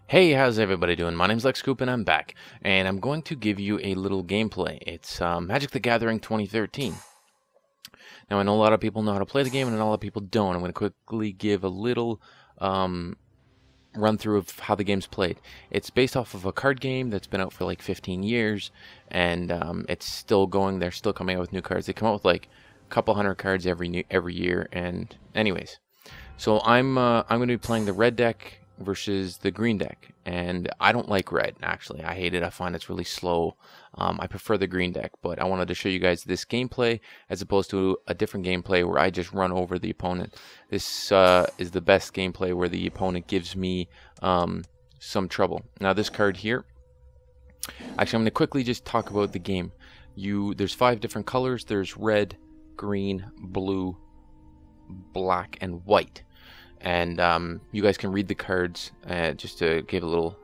Hey, how's everybody doing? My name's Lex Coop and I'm back, and I'm going to give you a little gameplay. It's Magic the Gathering 2013. Now, I know a lot of people know how to play the game, and a lot of people don't. I'm going to quickly give a little run through of how the game's played. It's based off of a card game that's been out for like 15 years, and it's still going. They're still coming out with new cards. They come out with like a couple hundred cards every year. And anyways, so I'm going to be playing the red deck versus the green deck, and I don't like red. Actually, I hate it. I find it's really slow. I prefer the green deck, but I wanted to show you guys this gameplay as opposed to a different gameplay where I just run over the opponent. This is the best gameplay where the opponent gives me some trouble. Now this card here, actually I'm going to quickly just talk about the game. There's 5 different colors. There's red, green, blue, black, and white. And you guys can read the cards just to give a little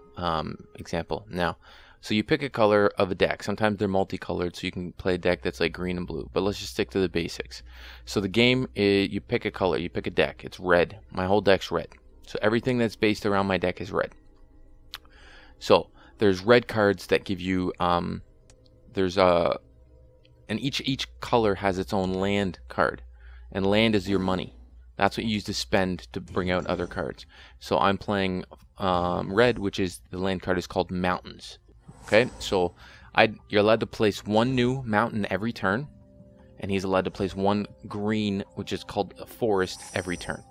example. Now, so you pick a color of a deck. Sometimes they're multicolored, so you can play a deck that's like green and blue. But let's just stick to the basics. So the game is you pick a color, you pick a deck. It's red. My whole deck's red. So everything that's based around my deck is red. So there's red cards that give you and each color has its own land card, and land is your money. That's what you use to spend to bring out other cards. So I'm playing red, which is the land card is called Mountains. Okay, so you're allowed to place 1 new mountain every turn, and he's allowed to place 1 green, which is called a forest, every turn.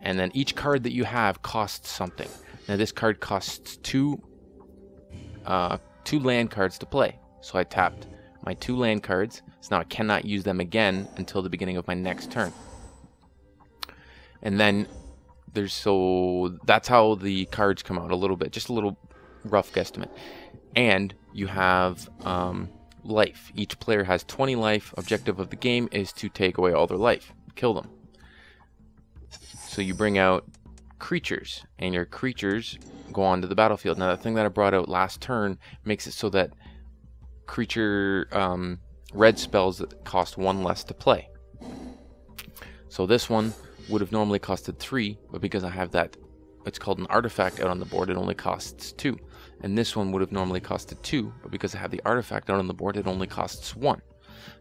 And then each card that you have costs something. Now this card costs 2 land cards to play. So I tapped my 2 land cards, so now I cannot use them again until the beginning of my next turn. And then that's how the cards come out a little bit, just a little rough guesstimate. And you have life. Each player has 20 life. Objective of the game is to take away all their life, kill them. So you bring out creatures, and your creatures go onto the battlefield. Now the thing that I brought out last turn makes it so that creature red spells that cost 1 less to play. So this one would have normally costed 3, but because I have that, it's called an artifact out on the board, it only costs 2. And this one would have normally costed 2, but because I have the artifact out on the board, it only costs 1.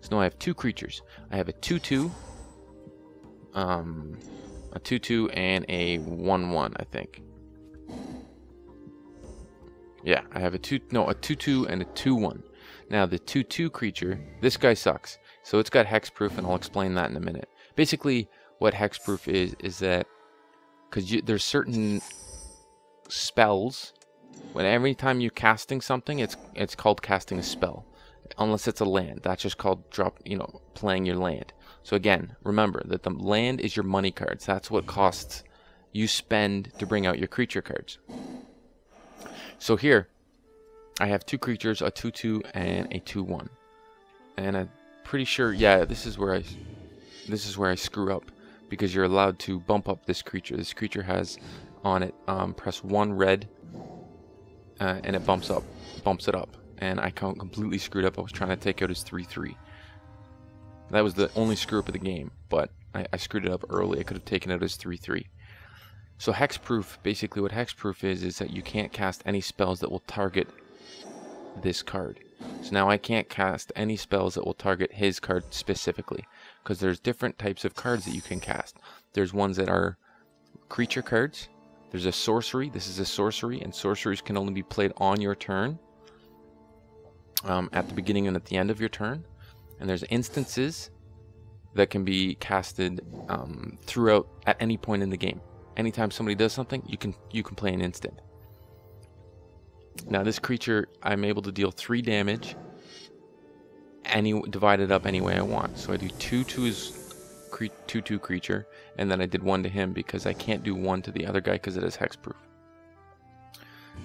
So now I have 2 creatures. I have a 2/2, a 2/2, and a 1/1, I think. Yeah, I have a 2/2 and a 2/1. Now the 2/2 creature, this guy sucks. So it's got hexproof, and I'll explain that in a minute. Basically, what hexproof is that because there's certain spells, when every time you're casting something, it's called casting a spell, unless it's a land. That's just called playing your land. So again, remember that the land is your money cards. That's what costs you spend to bring out your creature cards. So here I have 2 creatures, a 2/2 and a 2/1, and I'm pretty sure, yeah, this is where I screw up, because you're allowed to bump up this creature. This creature has on it press 1 red, and it bumps it up, and I completely screwed up. I was trying to take out his 3/3. That was the only screw up of the game, but I screwed it up early. I could have taken out his 3/3. So hexproof, basically what hexproof is that you can't cast any spells that will target this card. So now I can't cast any spells that will target his card specifically, because there's different types of cards that you can cast. There's ones that are creature cards. There's a sorcery. This is a sorcery, and sorceries can only be played on your turn, at the beginning and at the end of your turn. And there's instances that can be casted throughout at any point in the game. Anytime somebody does something, you can play an instant. Now this creature, I'm able to deal 3 damage, divided up any way I want. So I do 2 to his 2/2 creature, and then I did 1 to him because I can't do 1 to the other guy because it is hexproof.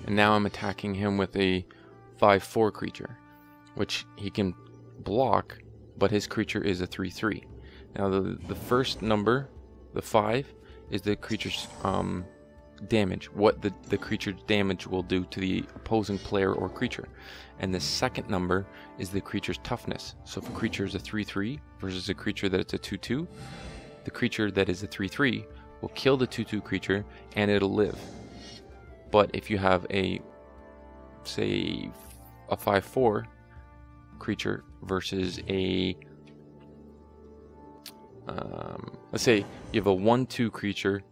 And now I'm attacking him with a 5/4 creature, which he can block, but his creature is a 3/3. Now the first number, the 5, is the creature's damage, what the creature's damage will do to the opposing player or creature. And the second number is the creature's toughness. So if a creature is a 3/3 versus a creature that it's a 2/2, the creature that is a 3/3 will kill the 2/2 creature and it'll live. But if you have a, say, a 5/4 creature versus a, let's say you have a 1/2 creature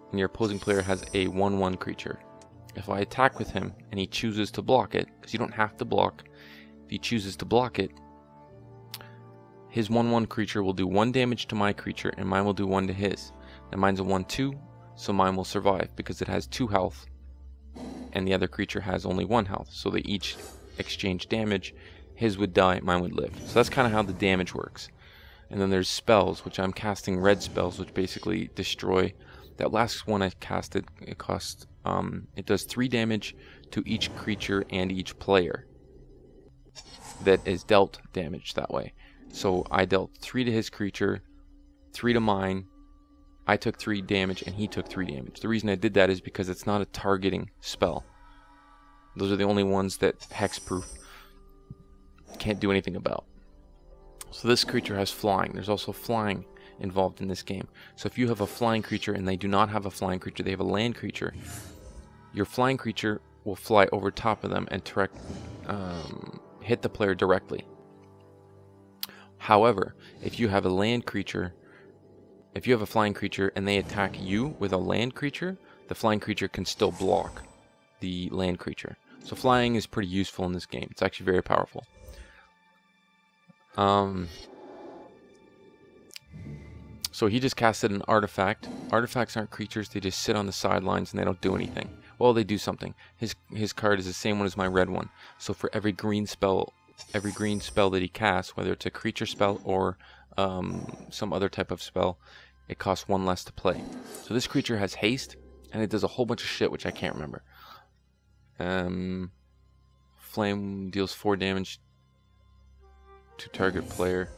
and your opposing player has a 1/1 creature. If I attack with him and he chooses to block it, because you don't have to block, if he chooses to block it, his 1/1 creature will do 1 damage to my creature and mine will do 1 to his. And mine's a 1/2, so mine will survive because it has 2 health and the other creature has only 1 health. So they each exchange damage. His would die, mine would live. So that's kind of how the damage works. And then there's spells, which I'm casting red spells, which basically destroy. That last one I casted, it cost, it does 3 damage to each creature and each player that is dealt damage that way. So I dealt 3 to his creature, 3 to mine. I took 3 damage and he took 3 damage. The reason I did that is because it's not a targeting spell. Those are the only ones that hexproof can't do anything about. So this creature has flying. There's also flying involved in this game. So if you have a flying creature and they do not have a flying creature, they have a land creature, your flying creature will fly over top of them and hit the player directly. However, if you have a land creature, if you have a flying creature and they attack you with a land creature, the flying creature can still block the land creature. So flying is pretty useful in this game. It's actually very powerful. So he just casted an artifact. Artifacts aren't creatures, they just sit on the sidelines and they don't do anything. Well, they do something. His card is the same one as my red one. So for every green spell that he casts, whether it's a creature spell or some other type of spell, it costs 1 less to play. So this creature has haste, and it does a whole bunch of shit which I can't remember. Flame deals 4 damage to target player.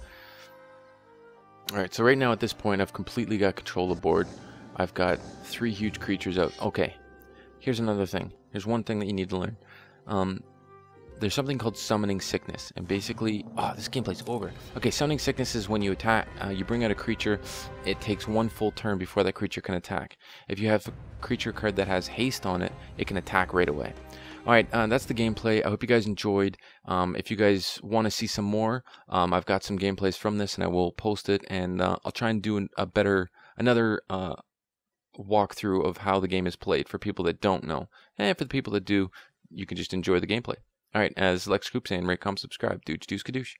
Alright, so right now at this point I've completely got control of the board. I've got 3 huge creatures out. Okay, here's another thing. Here's one thing that you need to learn. There's something called summoning sickness, and basically, this gameplay's over. Okay, summoning sickness is when you attack, you bring out a creature, it takes 1 full turn before that creature can attack. If you have a creature card that has haste on it, it can attack right away. Alright, that's the gameplay. I hope you guys enjoyed. If you guys want to see some more, I've got some gameplays from this and I will post it, and I'll try and do another walkthrough of how the game is played for people that don't know. And for the people that do, you can just enjoy the gameplay. Alright, as Lex Scoop saying, rate, comment, subscribe. Dooch, deuce, kadoosh.